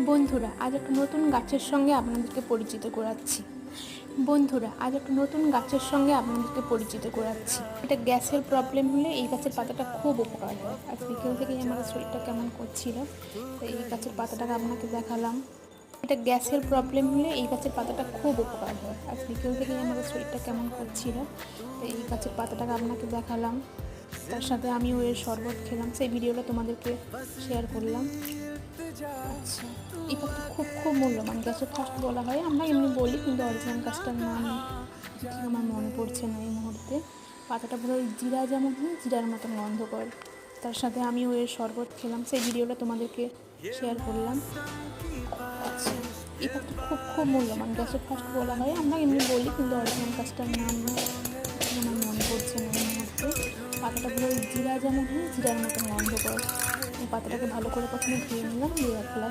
বন্ধুরা, আজ একটা নতুন গাছের সঙ্গে আপনাদেরকে পরিচিত করাচ্ছি। এটা গ্যাসের প্রবলেম হলে এই গাছের পাতাটা খুব উপকার হয়। আজ বিকেল থেকেই আমার শরীরটা কেমন করছিল, তো এই গাছের পাতাটাকে আপনাকে দেখালাম। এটা গ্যাসের প্রবলেম হলে এই গাছের পাতাটা খুব উপকার হয়। আজ বিকেল থেকেই আমার শরীরটা কেমন করছিল, তো এই গাছের পাতাটাকে আপনাকে দেখালাম। তার সাথে আমিও এর শরবত খেলাম, সেই ভিডিওটা তোমাদেরকে শেয়ার করলাম। আচ্ছা, এই পাতাটা খুব খুব মূল্যবান। গ্যাসের ফার্স্ট বলা হয়, আমরা এমনি বলি, কিন্তু অরিজিনাল গাছটার নাম ঠিক আমার মনে পড়ছে না এই মুহূর্তে। পাতাটা পুরো জিরা যেমন হয়, জিরার মতন গন্ধ করে। তার সাথে আমিও এর শরবত খেলাম, সেই ভিডিওটা তোমাদেরকে শেয়ার করলাম। আচ্ছা, এই পাতাটা খুব খুব মূল্যবান। গ্যাসের ফার্স্ট বলা হয়, আমরা এমনি বলি, কিন্তু অরিজিনাল গাছটার নাম ঠিক আমার মনে পড়ছে না এই মুহূর্তে। পাতাটা পুরো জিরা যেমন হয়, জিরার মতন গন্ধ করে। এই পাতাটাকে ভালো করে প্রথমে ধুয়ে নিলাম, দিয়ে রাখলাম।